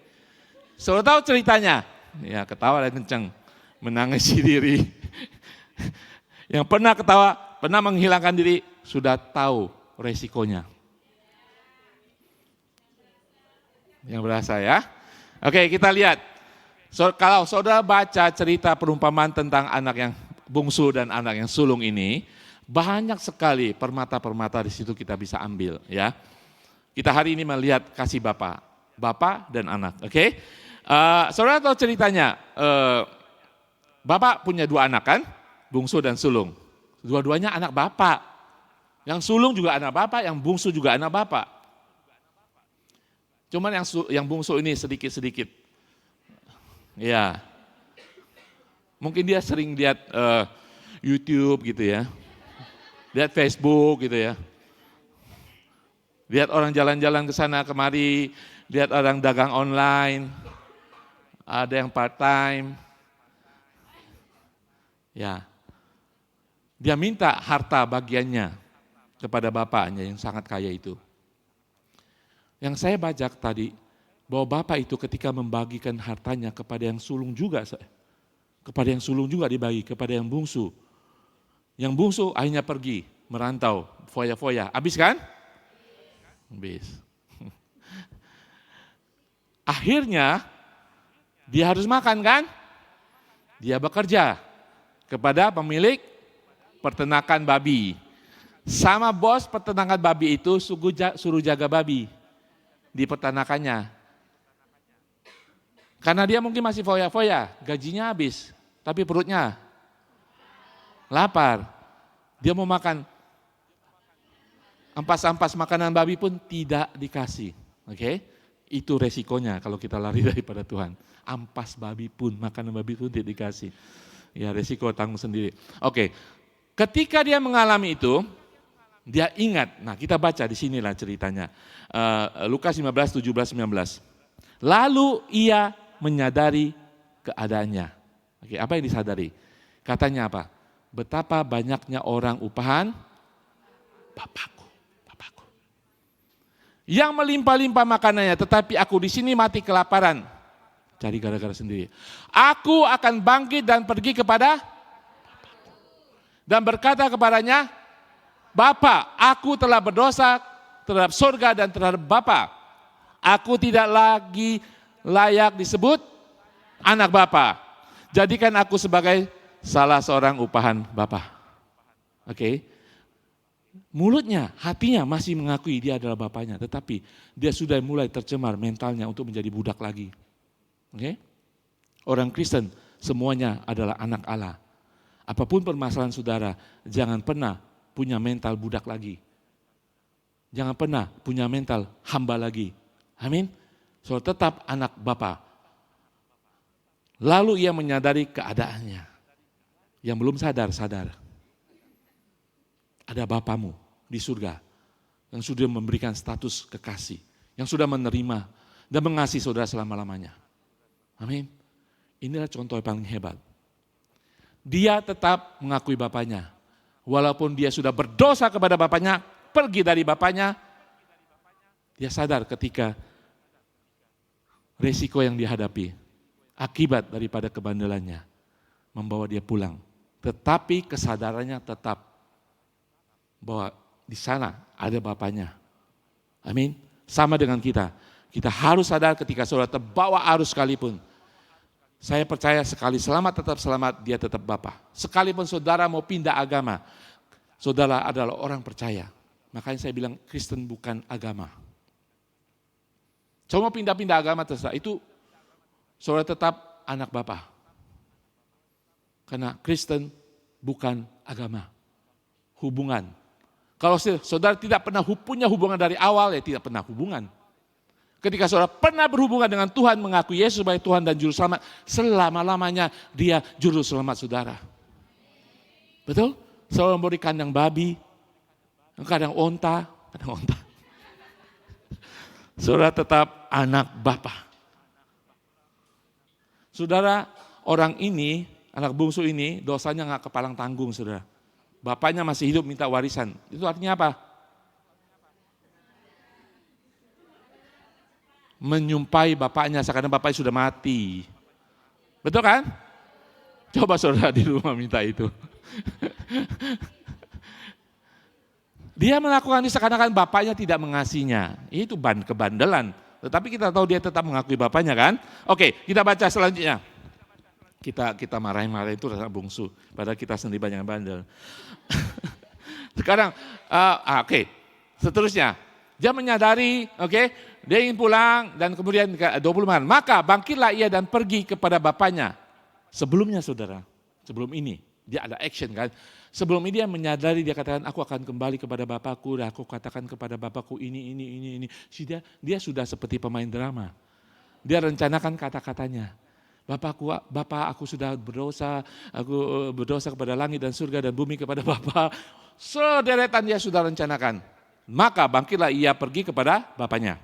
Saudara tahu ceritanya? Ya ketawa dan kencang. Menangisi diri. Yang pernah ketawa, pernah menghilangkan diri, sudah tahu resikonya. Yang berasa ya? Oke, kita lihat. Kalau saudara baca cerita perumpamaan tentang anak yang bungsu dan anak yang sulung ini, banyak sekali permata-permata di situ kita bisa ambil ya. Kita hari ini melihat kasih Bapa. Bapa dan anak. Oke? Saudara tahu ceritanya, Bapak punya 2 anak kan? Bungsu dan sulung. Dua-duanya anak Bapak. Yang sulung juga anak Bapak, yang bungsu juga anak Bapak. Cuman yang bungsu ini sedikit-sedikit. Ya. Mungkin dia sering lihat YouTube gitu ya. Lihat Facebook gitu ya. Lihat orang jalan-jalan ke sana kemari, lihat orang dagang online, ada yang part time. Ya. Dia minta harta bagiannya kepada bapaknya yang sangat kaya itu. Yang saya baca tadi, bahwa bapak itu ketika membagikan hartanya kepada yang sulung juga, dibagi kepada yang bungsu. Yang bungsu akhirnya pergi, merantau, foya-foya. Habis kan? Habis. Akhirnya dia harus makan kan? Dia bekerja kepada pemilik peternakan babi. Sama bos peternakan babi itu suruh jaga babi di peternakannya. Karena dia mungkin masih foya-foya, gajinya habis, tapi perutnya lapar. Dia mau makan ampas-ampas makanan babi pun tidak dikasih. Oke? Itu resikonya kalau kita lari daripada Tuhan. Ampas babi pun, makanan babi pun tidak dikasih. Ya resiko tanggung sendiri. Oke. Ketika dia mengalami itu, dia ingat. Nah, kita baca di sinilah ceritanya. Lukas 15, 17, 19. Lalu ia menyadari keadaannya. Oke, apa yang disadari? Katanya apa? Betapa banyaknya orang upahan Bapakku. Yang melimpah-limpah makanannya, tetapi aku di sini mati kelaparan. Cari gara-gara sendiri. Aku akan bangkit dan pergi kepada Bapakku. Dan berkata kepadanya, Bapa, aku telah berdosa terhadap surga dan terhadap Bapa. Aku tidak lagi layak disebut anak Bapa. Jadikan aku sebagai salah seorang upahan Bapa. Oke. Mulutnya, hatinya masih mengakui dia adalah bapaknya, tetapi dia sudah mulai tercemar mentalnya untuk menjadi budak lagi. Oke? Orang Kristen semuanya adalah anak Allah. Apapun permasalahan saudara, jangan pernah punya mental budak lagi. Jangan pernah punya mental hamba lagi. Amin. So tetap anak Bapa. Lalu ia menyadari keadaannya. Yang belum sadar. Ada Bapamu di surga yang sudah memberikan status kekasih, yang sudah menerima dan mengasihi saudara selama-lamanya. Amin. Inilah contoh yang paling hebat. Dia tetap mengakui Bapaknya. Walaupun dia sudah berdosa kepada Bapaknya, pergi dari Bapaknya, dia sadar ketika resiko yang dihadapi, akibat daripada kebandelannya, membawa dia pulang. Tetapi kesadarannya tetap bahwa di sana ada Bapaknya. Amin. Sama dengan kita. Kita harus sadar ketika saudara terbawa arus sekalipun. Saya percaya sekali selamat tetap selamat, dia tetap Bapa. Sekalipun saudara mau pindah agama, saudara adalah orang percaya. Makanya saya bilang Kristen bukan agama. Coba pindah-pindah agama terserah, itu saudara tetap anak Bapa. Karena Kristen bukan agama, hubungan. Kalau saudara tidak pernah punya hubungan dari awal, ya tidak pernah hubungan. Ketika saudara pernah berhubungan dengan Tuhan, mengakui Yesus sebagai Tuhan dan Juru Selamat, selama-lamanya dia Juru Selamat saudara. Betul? Saudara mau di kandang babi, kadang onta. Saudara tetap anak Bapa. Saudara, orang ini, anak bungsu ini, dosanya nggak kepalang tanggung, saudara. Bapaknya masih hidup minta warisan. Itu artinya apa? Menyumpai bapaknya seakan bapaknya sudah mati. Betul kan? Coba saudara di rumah minta itu. Dia melakukan ini seakan-akan bapaknya tidak mengasihinya. Itu kebandelan. Tetapi kita tahu dia tetap mengakui bapaknya kan? Oke, kita baca selanjutnya. Kita marahin itu rasa bungsu. Padahal kita sendiri banyak yang bandel. Sekarang, oke. Seterusnya, dia menyadari, Dia ingin pulang dan kemudian 20 malam. Maka bangkitlah ia dan pergi kepada bapaknya. Sebelumnya saudara, sebelum ini dia ada action kan. Sebelum ini dia menyadari, dia katakan aku akan kembali kepada bapakku dan aku katakan kepada bapakku ini. Dia sudah seperti pemain drama. Dia rencanakan kata-katanya. Bapak aku sudah berdosa, aku berdosa kepada langit dan surga dan bumi kepada Bapak. Sederetan dia sudah rencanakan. Maka bangkitlah ia pergi kepada bapaknya.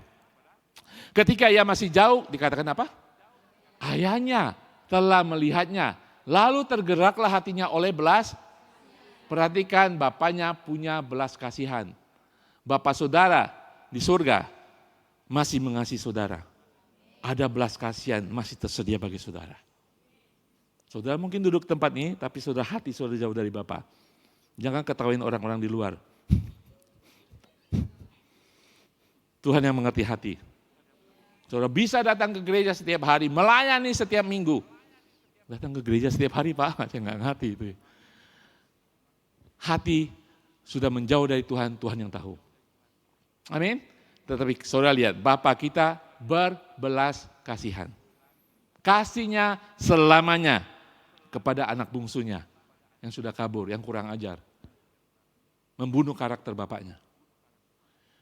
Ketika ia masih jauh, dikatakan apa? Ayahnya telah melihatnya. Lalu tergeraklah hatinya oleh belas. Perhatikan, bapaknya punya belas kasihan. Bapak saudara di surga masih mengasihi saudara. Ada belas kasihan masih tersedia bagi saudara. Saudara mungkin duduk tempat ini, tapi saudara hati saudara jauh dari Bapak. Jangan ketawain orang-orang di luar. Tuhan yang mengerti hati. Saudara bisa datang ke gereja setiap hari, melayani setiap minggu. Datang ke gereja setiap hari Pak, saya nggak ngerti itu. Hati sudah menjauh dari Tuhan, Tuhan yang tahu. Amin. Tetapi saudara lihat, Bapa kita berbelas kasihan. Kasihnya selamanya kepada anak bungsunya yang sudah kabur, yang kurang ajar. Membunuh karakter bapaknya.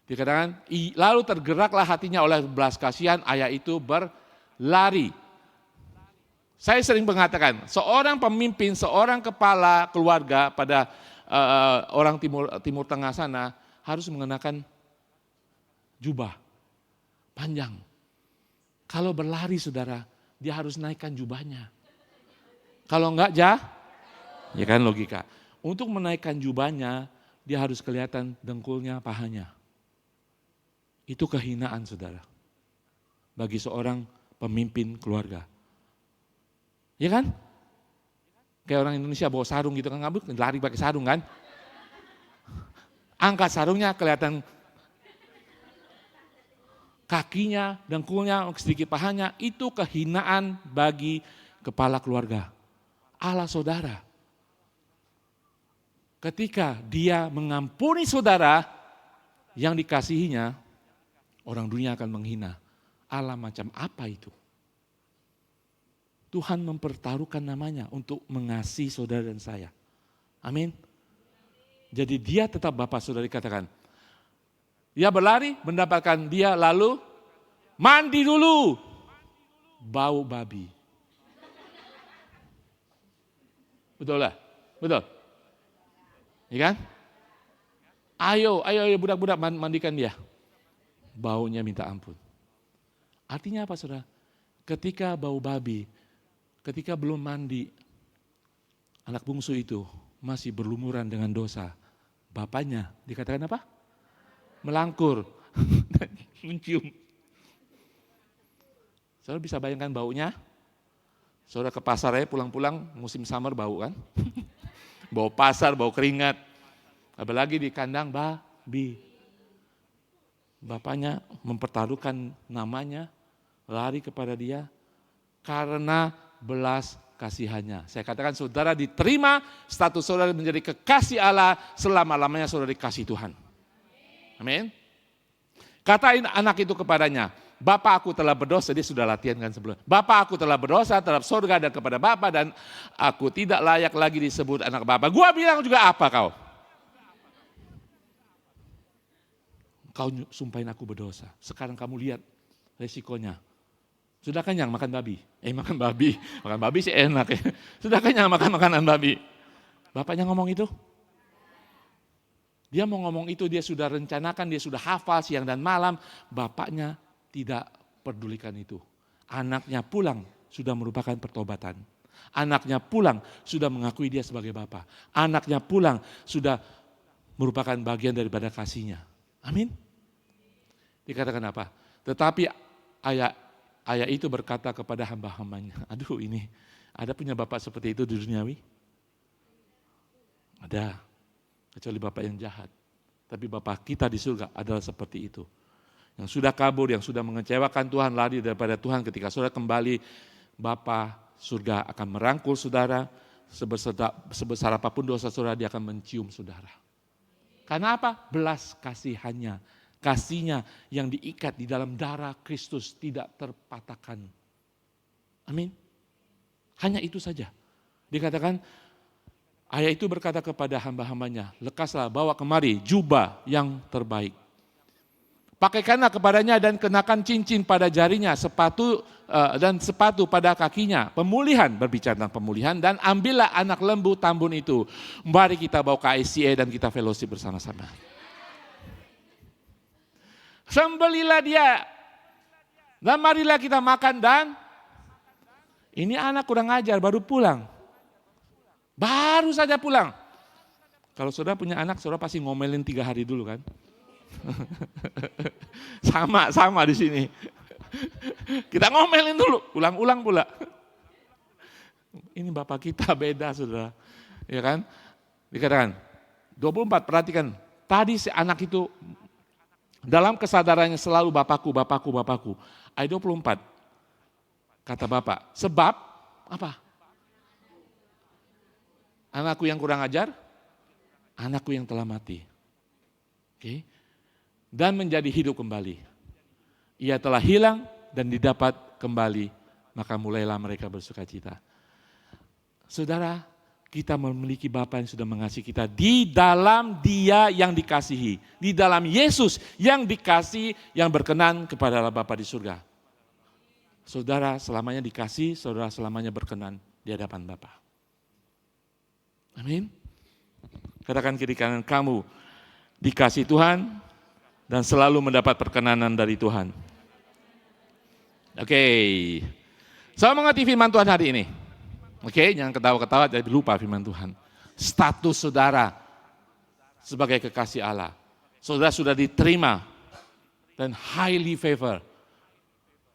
Dikatakan, lalu tergeraklah hatinya oleh belas kasihan, ayah itu berlari. Saya sering mengatakan, seorang pemimpin, seorang kepala keluarga pada orang timur tengah sana harus mengenakan jubah panjang. Kalau berlari saudara, dia harus naikkan jubahnya. Kalau enggak ya kan logika. Untuk menaikkan jubahnya, dia harus kelihatan dengkulnya, pahanya. Itu kehinaan saudara, bagi seorang pemimpin keluarga. Ya kan? Kayak orang Indonesia bawa sarung gitu kan, ngabuk lari pakai sarung kan. Angkat sarungnya kelihatan kakinya, dengkulnya, sedikit pahanya. Itu kehinaan bagi kepala keluarga. Allah saudara. Ketika dia mengampuni saudara yang dikasihinya, orang dunia akan menghina. Allah macam apa itu? Tuhan mempertaruhkan namanya untuk mengasihi saudara dan saya. Amin. Jadi dia tetap Bapak saudara dikatakan. Dia berlari mendapatkan dia lalu mandi dulu. Bau babi. Betul lah? Betul? Ya kan? Ayo budak-budak mandikan dia. Baunya minta ampun. Artinya apa saudara? Ketika bau babi, ketika belum mandi, anak bungsu itu masih berlumuran dengan dosa. Bapaknya dikatakan apa? Melangkur, mencium. Saudara bisa bayangkan baunya? Saudara ke pasar ya pulang-pulang musim summer bau kan? Bau pasar, bau keringat. Apalagi di kandang babi. Bapaknya mempertaruhkan namanya, lari kepada dia karena belas kasihannya. Saya katakan saudara diterima, status saudara menjadi kekasih Allah, selama-lamanya saudara dikasih Tuhan. Amin. Katain anak itu kepadanya, Bapak aku telah berdosa, dia sudah latihan kan sebelum. Bapak aku telah berdosa terhadap surga dan kepada Bapak dan aku tidak layak lagi disebut anak Bapak. Gua bilang juga apa kau? Kau sumpahin aku berdosa. Sekarang kamu lihat resikonya. Sudah kenyang makan babi? Makan babi. Makan babi sih enak ya. Sudah kenyang makan makanan babi? Bapaknya ngomong itu? Dia mau ngomong itu, dia sudah rencanakan, dia sudah hafal siang dan malam. Bapaknya tidak pedulikan itu. Anaknya pulang sudah merupakan pertobatan. Anaknya pulang sudah mengakui dia sebagai Bapa. Anaknya pulang sudah merupakan bagian daripada kasihnya. Amin. Dikatakan apa? Tetapi ayah itu berkata kepada hamba-hambanya, aduh ini ada punya bapak seperti itu di duniawi? Ada, kecuali bapak yang jahat. Tapi bapak kita di surga adalah seperti itu. Yang sudah kabur, yang sudah mengecewakan Tuhan, lari daripada Tuhan, ketika saudara kembali, Bapa surga akan merangkul saudara, sebesar apapun dosa saudara, dia akan mencium saudara. Karena apa? Belas kasihannya Kasihnya yang diikat di dalam darah Kristus tidak terpatahkan. Amin. Hanya itu saja. Dikatakan, ayah itu berkata kepada hamba-hambanya, lekaslah bawa kemari jubah yang terbaik. Pakaikanlah kepadanya dan kenakan cincin pada jarinya, sepatu pada kakinya. Pemulihan, berbicara tentang pemulihan, dan ambillah anak lembu tambun itu. Mari kita bawa ke ICA dan kita fellowship bersama-sama. Sembelilah dia, dan marilah kita makan. Dan ini anak kurang ajar, baru pulang. Baru saja pulang. Kalau saudara punya anak, saudara pasti ngomelin 3 hari dulu kan. Sama di sini. Kita ngomelin dulu, ulang-ulang pula. Ini bapak kita beda saudara. Ya kan? Dikatakan 24, perhatikan. Tadi si anak itu dalam kesadarannya selalu bapakku. Ayat 24. Kata bapak, sebab apa? Anakku yang kurang ajar, anakku yang telah mati. Oke. Dan menjadi hidup kembali. Ia telah hilang dan didapat kembali, maka mulailah mereka bersukacita. Saudara, kita memiliki Bapa yang sudah mengasihi kita di dalam Dia yang dikasihi, di dalam Yesus yang dikasihi, yang berkenan kepada Bapa di surga. Saudara selamanya dikasihi, saudara selamanya berkenan di hadapan Bapa. Amin. Katakan kiri kanan, kamu dikasihi Tuhan dan selalu mendapat perkenanan dari Tuhan. Oke. Saya mengerti firman Tuhan hari ini. Oke, jangan ketawa-ketawa jadi lupa firman Tuhan. Status saudara sebagai kekasih Allah. Saudara sudah diterima dan highly favor.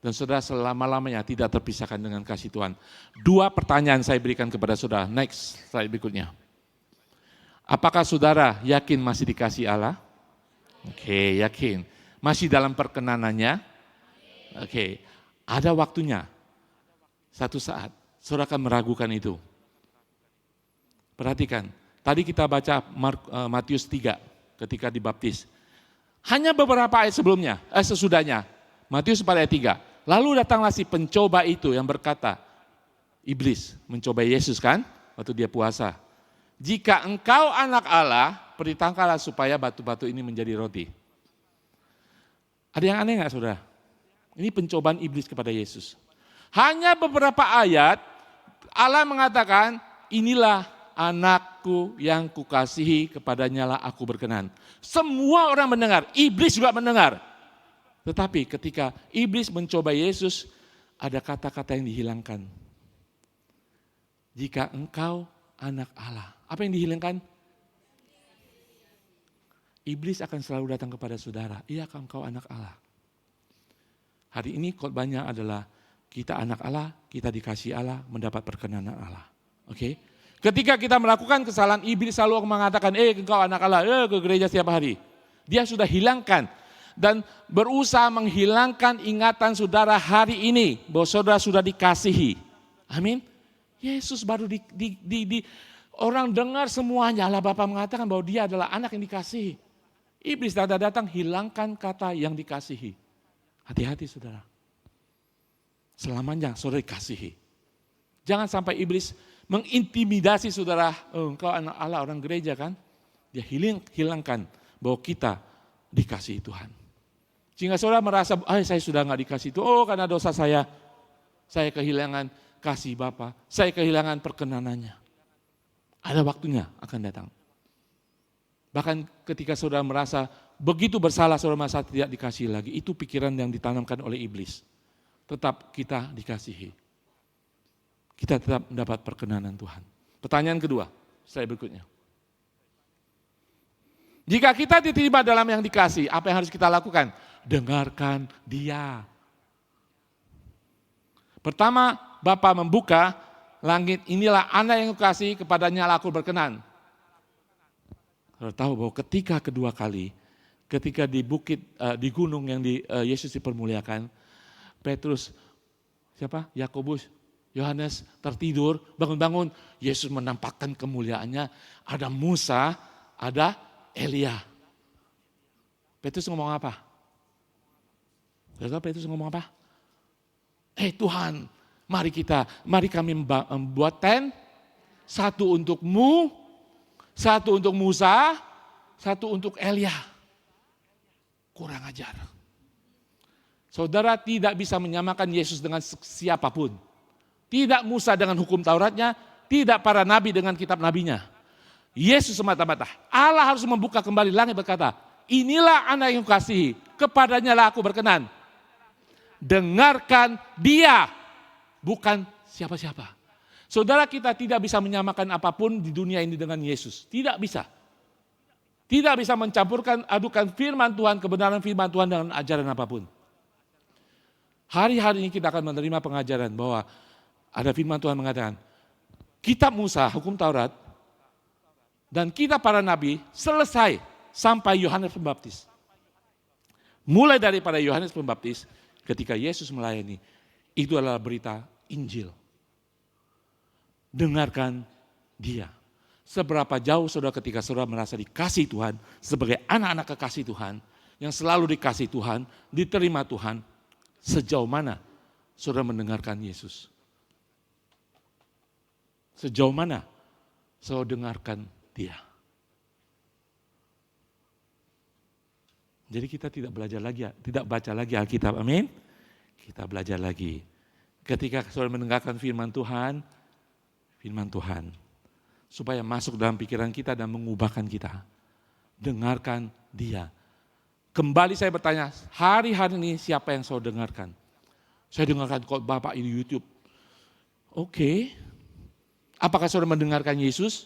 Dan saudara selama-lamanya tidak terpisahkan dengan kasih Tuhan. 2 pertanyaan saya berikan kepada saudara. Next, slide berikutnya. Apakah saudara yakin masih dikasih Allah? Oke, yakin. Masih dalam perkenanannya? Oke, ada waktunya. Satu saat. Saudara akan meragukan itu. Perhatikan, tadi kita baca Matius 3 ketika dibaptis. Hanya beberapa ayat sesudahnya, Matius 4 ayat 3. Lalu datanglah si pencoba itu yang berkata, iblis mencoba Yesus kan, waktu dia puasa. Jika engkau anak Allah, perintahkanlah supaya batu-batu ini menjadi roti. Ada yang aneh nggak saudara? Ini pencobaan iblis kepada Yesus. Hanya beberapa ayat, Allah mengatakan, inilah anakku yang kukasihi, kepadanya lah aku berkenan. Semua orang mendengar, iblis juga mendengar. Tetapi ketika iblis mencoba Yesus, ada kata-kata yang dihilangkan. Jika engkau anak Allah. Apa yang dihilangkan? Iblis akan selalu datang kepada saudara. Iya, engkau anak Allah. Hari ini khotbahnya adalah kita anak Allah, kita dikasih Allah, mendapat perkenanan Allah. Oke? Ketika kita melakukan kesalahan, iblis selalu mengatakan, engkau anak Allah, ke gereja setiap hari. Dia sudah hilangkan dan berusaha menghilangkan ingatan saudara hari ini bahwa saudara sudah dikasihi. Amin. Yesus baru orang dengar semuanya. Allah Bapa mengatakan bahwa dia adalah anak yang dikasihi. Iblis datang hilangkan kata yang dikasihi. Hati-hati saudara. Selamanya saudara dikasihi. Jangan sampai iblis mengintimidasi saudara. Engkau anak Allah, orang gereja kan. Dia hilangkan bahwa kita dikasihi Tuhan. Sehingga saudara merasa, saya sudah gak dikasih itu. Karena dosa saya kehilangan kasih Bapa. Saya kehilangan perkenanannya. Ada waktunya akan datang. Bahkan ketika saudara merasa begitu bersalah, saudara merasa tidak dikasihi lagi. Itu pikiran yang ditanamkan oleh iblis. Tetap kita dikasihi. Kita tetap mendapat perkenanan Tuhan. Pertanyaan kedua, slide berikutnya. Jika kita diterima dalam yang dikasih, apa yang harus kita lakukan? Dengarkan Dia. Pertama, Bapa membuka langit, inilah anak yang kukasihi, kepadanya aku berkenan. Saudara tahu bahwa ketika kedua kali, ketika di bukit, di gunung yang Yesus dipermuliakan, Petrus, Yakobus, Yohanes tertidur, bangun-bangun. Yesus menampakkan kemuliaannya. Ada Musa, ada Elia. Petrus ngomong apa? Petrus ngomong apa? Tuhan, mari kami membuat tent, satu untukmu, satu untuk Musa, satu untuk Elia. Kurang ajar. Saudara tidak bisa menyamakan Yesus dengan siapapun. Tidak Musa dengan hukum Tauratnya, tidak para nabi dengan kitab nabinya. Yesus semata-mata. Allah harus membuka kembali langit berkata, inilah anak yang kukasihi, kepadanya lah aku berkenan. Dengarkan dia, bukan siapa-siapa. Saudara, kita tidak bisa menyamakan apapun di dunia ini dengan Yesus. Tidak bisa. Tidak bisa mencampurkan adukan firman Tuhan, kebenaran firman Tuhan dengan ajaran apapun. Hari-hari ini kita akan menerima pengajaran bahwa ada firman Tuhan mengatakan, kitab Musa, hukum Taurat, dan kitab para nabi selesai sampai Yohanes Pembaptis. Mulai daripada Yohanes Pembaptis, ketika Yesus melayani, itu adalah berita Injil. Dengarkan dia. Seberapa jauh saudara ketika saudara merasa dikasih Tuhan, sebagai anak-anak kekasih Tuhan, yang selalu dikasih Tuhan, diterima Tuhan, sejauh mana saudara mendengarkan Yesus? Sejauh mana saudara dengarkan dia? Jadi kita tidak baca lagi Alkitab, amin? Kita belajar lagi. Ketika saudara mendengarkan firman Tuhan, supaya masuk dalam pikiran kita dan mengubahkan kita. Dengarkan dia. Kembali saya bertanya, hari-hari ini siapa yang saudara dengarkan? Saya dengarkan khotbah Bapak di YouTube. Oke. Apakah saudara mendengarkan Yesus?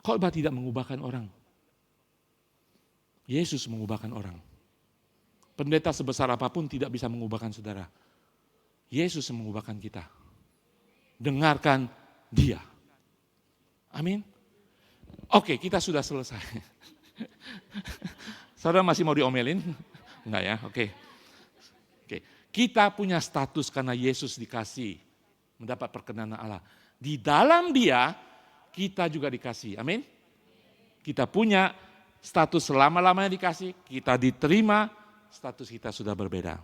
Khotbah tidak mengubahkan orang. Yesus mengubahkan orang. Pendeta sebesar apapun tidak bisa mengubahkan saudara. Yesus mengubahkan kita. Dengarkan dia. Amin. Oke, kita sudah selesai. Saudara masih mau diomelin? Enggak ya, oke. Kita punya status karena Yesus dikasih. Mendapat perkenanan Allah. Di dalam dia, kita juga dikasih. Amin. Kita punya status selama-lamanya dikasih. Kita diterima, status kita sudah berbeda.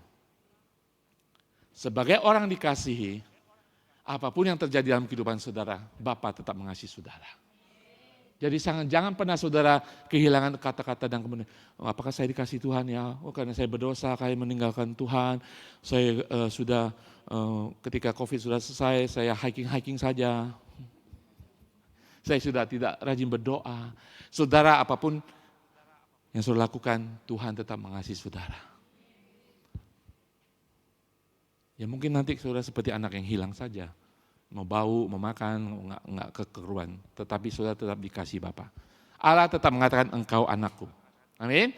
Sebagai orang dikasihi, apapun yang terjadi dalam kehidupan saudara, Bapa tetap mengasihi saudara. Jadi jangan pernah saudara kehilangan kata-kata dan kemudian, apakah saya dikasih Tuhan ya? Oh, karena saya berdosa, saya meninggalkan Tuhan. Saya ketika COVID sudah selesai, saya hiking saja. Saya sudah tidak rajin berdoa. Saudara, apapun yang saudara lakukan, Tuhan tetap mengasihi saudara. Ya mungkin nanti saudara seperti anak yang hilang saja. Mau bau, mau makan, enggak kekeruan. Tetapi saudara tetap dikasih Bapa. Allah tetap mengatakan engkau anakku. Amin.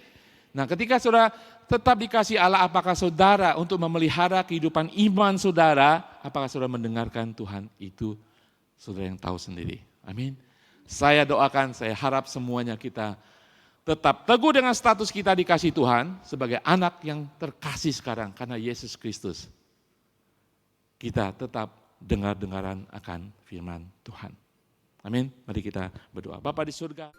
Nah ketika saudara tetap dikasih Allah, apakah saudara untuk memelihara kehidupan iman saudara, apakah saudara mendengarkan Tuhan? Itu saudara yang tahu sendiri. Amin. Saya doakan, saya harap semuanya kita tetap teguh dengan status kita dikasih Tuhan sebagai anak yang terkasih sekarang karena Yesus Kristus. Kita tetap dengar-dengaran akan firman Tuhan. Amin. Mari kita berdoa. Bapa di surga.